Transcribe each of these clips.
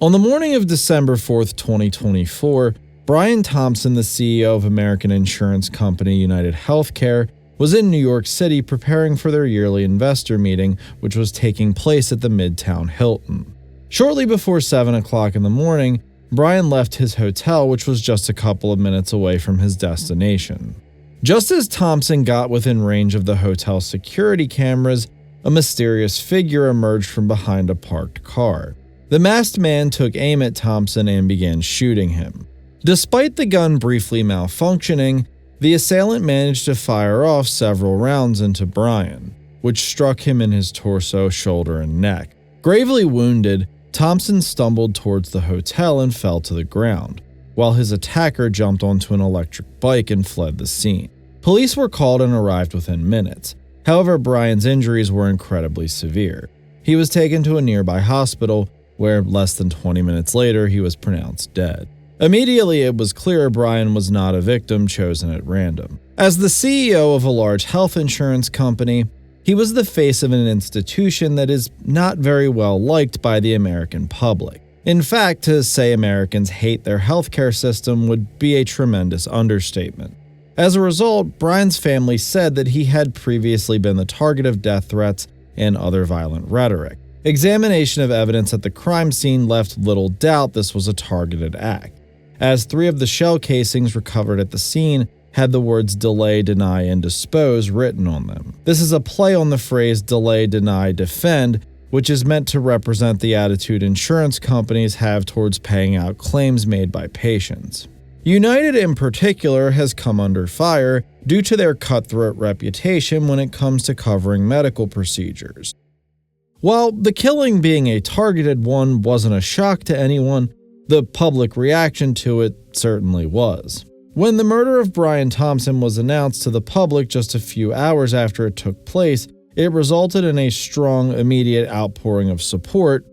On the morning of December 4th, 2024, Brian Thompson, the CEO of American insurance company United Healthcare, was in New York City preparing for their yearly investor meeting, which was taking place at the Midtown Hilton. Shortly before 7 o'clock in the morning, Brian left his hotel, which was just a couple of minutes away from his destination. Just as Thompson got within range of the hotel security cameras, a mysterious figure emerged from behind a parked car. The masked man took aim at Thompson and began shooting him. Despite the gun briefly malfunctioning, the assailant managed to fire off several rounds into Brian, which struck him in his torso, shoulder, and neck. Gravely wounded, Thompson stumbled towards the hotel and fell to the ground, while his attacker jumped onto an electric bike and fled the scene. Police were called and arrived within minutes. However, Brian's injuries were incredibly severe. He was taken to a nearby hospital, where less than 20 minutes later he was pronounced dead. Immediately, it was clear Brian was not a victim chosen at random. As the CEO of a large health insurance company, he was the face of an institution that is not very well liked by the American public. In fact, to say Americans hate their healthcare system would be a tremendous understatement. As a result, Brian's family said that he had previously been the target of death threats and other violent rhetoric. Examination of evidence at the crime scene left little doubt this was a targeted act, as 3 of the shell casings recovered at the scene had the words delay, deny, and dispose written on them. This is a play on the phrase delay, deny, defend, which is meant to represent the attitude insurance companies have towards paying out claims made by patients. United in particular has come under fire due to their cutthroat reputation when it comes to covering medical procedures. While the killing being a targeted one wasn't a shock to anyone, the public reaction to it certainly was. When the murder of Brian Thompson was announced to the public just a few hours after it took place, it resulted in a strong, immediate outpouring of support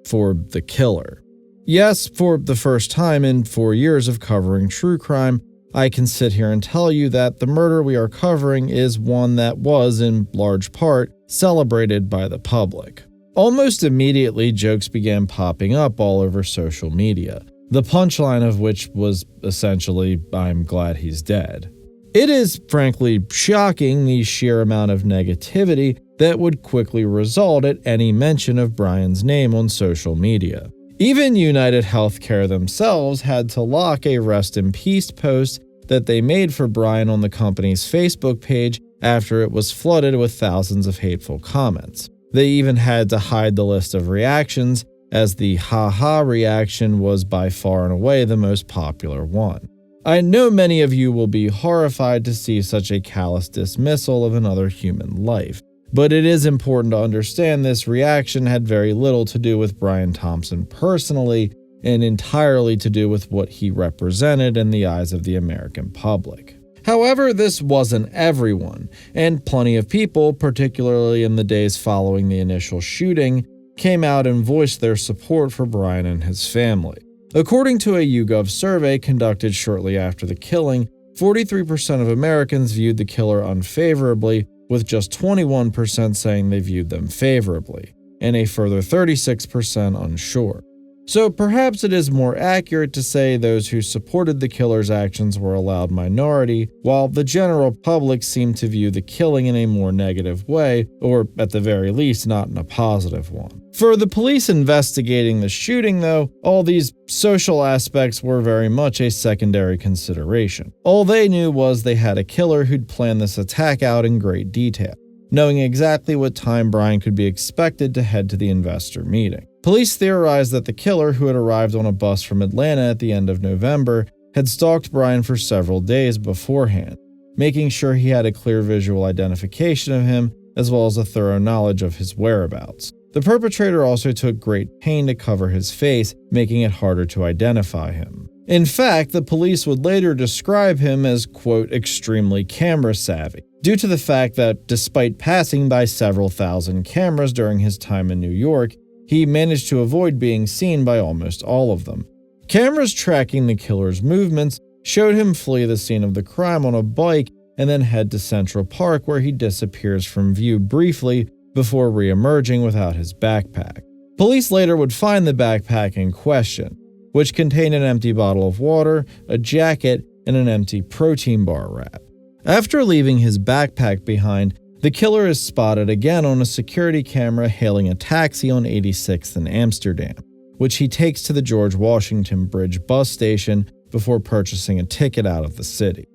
for the killer. Yes, for the first time in 4 years of covering true crime, I can sit here and tell you that the murder we are covering is one that was, in large part, celebrated by the public. Almost immediately, jokes began popping up all over social media, the punchline of which was essentially, "I'm glad he's dead." It is, frankly, shocking the sheer amount of negativity that would quickly result at any mention of Brian's name on social media. Even United Healthcare themselves had to lock a rest in peace post that they made for Brian on the company's Facebook page after it was flooded with thousands of hateful comments. They even had to hide the list of reactions, as the ha-ha reaction was by far and away the most popular one. I know many of you will be horrified to see such a callous dismissal of another human life, but it is important to understand this reaction had very little to do with Brian Thompson personally, and entirely to do with what he represented in the eyes of the American public. However, this wasn't everyone, and plenty of people, particularly in the days following the initial shooting, came out and voiced their support for Brian and his family. According to a YouGov survey conducted shortly after the killing, 43% of Americans viewed the killer unfavorably, with just 21% saying they viewed them favorably, and a further 36% unsure. So perhaps it is more accurate to say those who supported the killer's actions were a loud minority, while the general public seemed to view the killing in a more negative way, or at the very least not in a positive one. For the police investigating the shooting, though, all these social aspects were very much a secondary consideration. All they knew was they had a killer who'd planned this attack out in great detail, knowing exactly what time Brian could be expected to head to the investor meeting. Police theorized that the killer, who had arrived on a bus from Atlanta at the end of November, had stalked Brian for several days beforehand, making sure he had a clear visual identification of him, as well as a thorough knowledge of his whereabouts. The perpetrator also took great pain to cover his face, making it harder to identify him. In fact, the police would later describe him as, quote, extremely camera savvy, due to the fact that despite passing by several thousand cameras during his time in New York, he managed to avoid being seen by almost all of them. Cameras tracking the killer's movements showed him flee the scene of the crime on a bike and then head to Central Park, where he disappears from view briefly before re-emerging without his backpack. Police later would find the backpack in question, which contained an empty bottle of water, a jacket, and an empty protein bar wrap. After leaving his backpack behind, the killer is spotted again on a security camera hailing a taxi on 86th in Amsterdam, which he takes to the George Washington Bridge bus station before purchasing a ticket out of the city.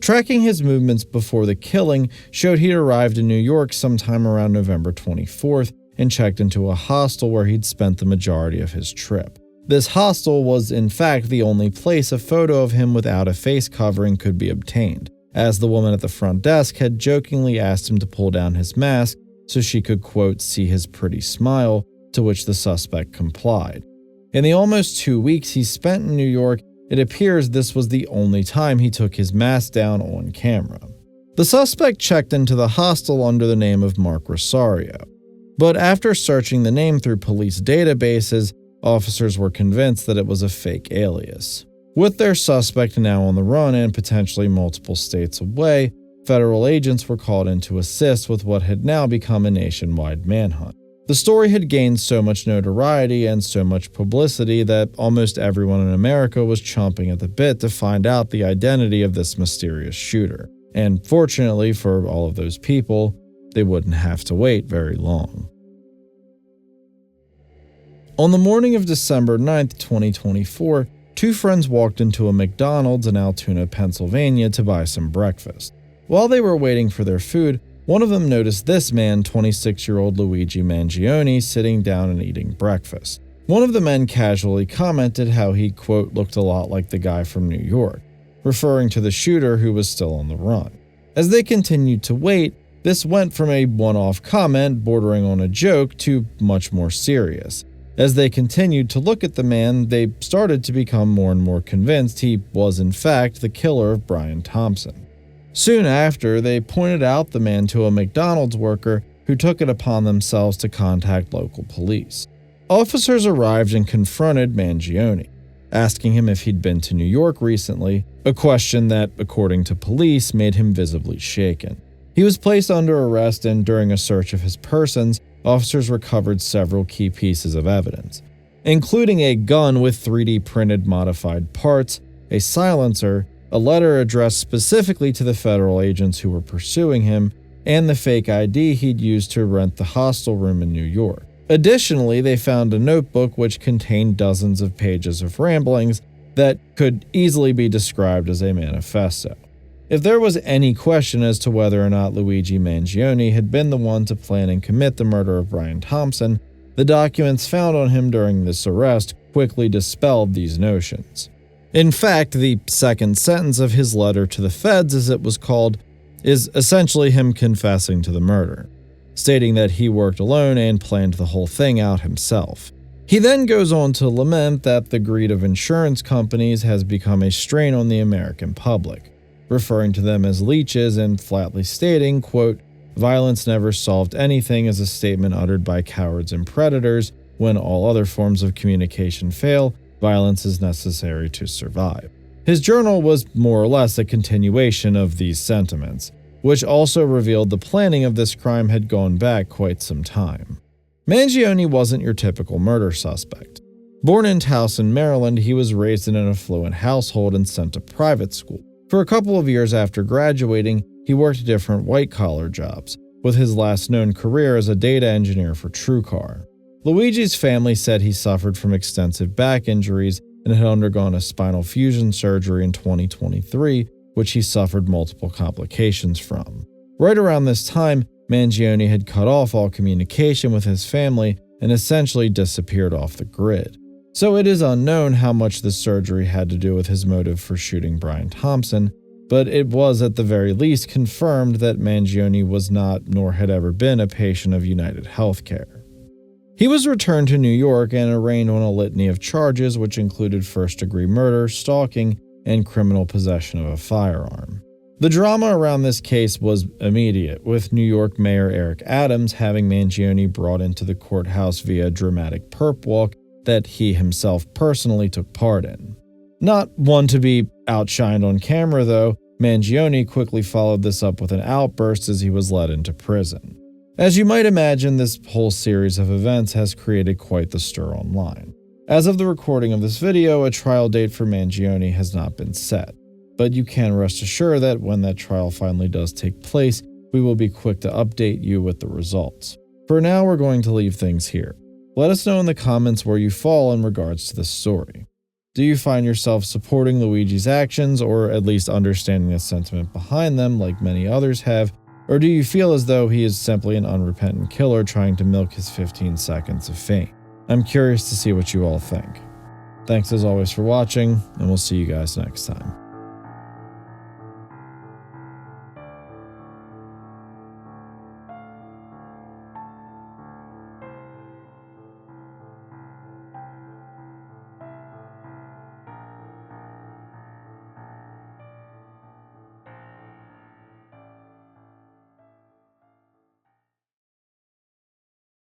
Tracking his movements before the killing showed he'd arrived in New York sometime around November 24th and checked into a hostel where he'd spent the majority of his trip. This hostel was in fact the only place a photo of him without a face covering could be obtained, as the woman at the front desk had jokingly asked him to pull down his mask so she could, quote, see his pretty smile, to which the suspect complied. In the almost 2 weeks he spent in New York, it appears this was the only time he took his mask down on camera. The suspect checked into the hostel under the name of Mark Rosario, but after searching the name through police databases, officers were convinced that it was a fake alias. With their suspect now on the run and potentially multiple states away, federal agents were called in to assist with what had now become a nationwide manhunt. The story had gained so much notoriety and so much publicity that almost everyone in America was chomping at the bit to find out the identity of this mysterious shooter. And fortunately for all of those people, they wouldn't have to wait very long. On the morning of December 9th, 2024, two friends walked into a McDonald's in Altoona, Pennsylvania to buy some breakfast. While they were waiting for their food, one of them noticed this man, 26-year-old Luigi Mangione, sitting down and eating breakfast. One of the men casually commented how he, quote, looked a lot like the guy from New York, referring to the shooter who was still on the run. As they continued to wait, this went from a one-off comment bordering on a joke to much more serious. As they continued to look at the man, they started to become more and more convinced he was in fact the killer of Braun Thompson. Soon after, they pointed out the man to a McDonald's worker who took it upon themselves to contact local police. Officers arrived and confronted Mangione, asking him if he'd been to New York recently, a question that, according to police, made him visibly shaken. He was placed under arrest, and during a search of his persons, officers recovered several key pieces of evidence, including a gun with 3D printed modified parts, a silencer, a letter addressed specifically to the federal agents who were pursuing him, and the fake ID he'd used to rent the hostel room in New York. Additionally, they found a notebook which contained dozens of pages of ramblings that could easily be described as a manifesto. If there was any question as to whether or not Luigi Mangione had been the one to plan and commit the murder of Braun Thompson, the documents found on him during this arrest quickly dispelled these notions. In fact, the second sentence of his letter to the feds, as it was called, is essentially him confessing to the murder, stating that he worked alone and planned the whole thing out himself. He then goes on to lament that the greed of insurance companies has become a strain on the American public, referring to them as leeches and flatly stating, quote, violence never solved anything is a statement uttered by cowards and predators. When all other forms of communication fail, violence is necessary to survive. His journal was more or less a continuation of these sentiments, which also revealed the planning of this crime had gone back quite some time. Mangione wasn't your typical murder suspect. Born in Towson, Maryland, he was raised in an affluent household and sent to private school. For a couple of years after graduating, he worked different white-collar jobs, with his last known career as a data engineer for TrueCar. Luigi's family said he suffered from extensive back injuries and had undergone a spinal fusion surgery in 2023, which he suffered multiple complications from. Right around this time, Mangione had cut off all communication with his family and essentially disappeared off the grid. So it is unknown how much the surgery had to do with his motive for shooting Braun Thompson, but it was at the very least confirmed that Mangione was not, nor had ever been, a patient of United Healthcare. He was returned to New York and arraigned on a litany of charges which included first-degree murder, stalking, and criminal possession of a firearm. The drama around this case was immediate, with New York Mayor Eric Adams having Mangione brought into the courthouse via a dramatic perp walk that he himself personally took part in. Not one to be outshined on camera, though, Mangione quickly followed this up with an outburst as he was led into prison. As you might imagine, this whole series of events has created quite the stir online. As of the recording of this video, a trial date for Mangione has not been set, but you can rest assured that when that trial finally does take place, we will be quick to update you with the results. For now, we're going to leave things here. Let us know in the comments where you fall in regards to this story. Do you find yourself supporting Luigi's actions, or at least understanding the sentiment behind them like many others have, or do you feel as though he is simply an unrepentant killer trying to milk his 15 seconds of fame? I'm curious to see what you all think. Thanks as always for watching, and we'll see you guys next time.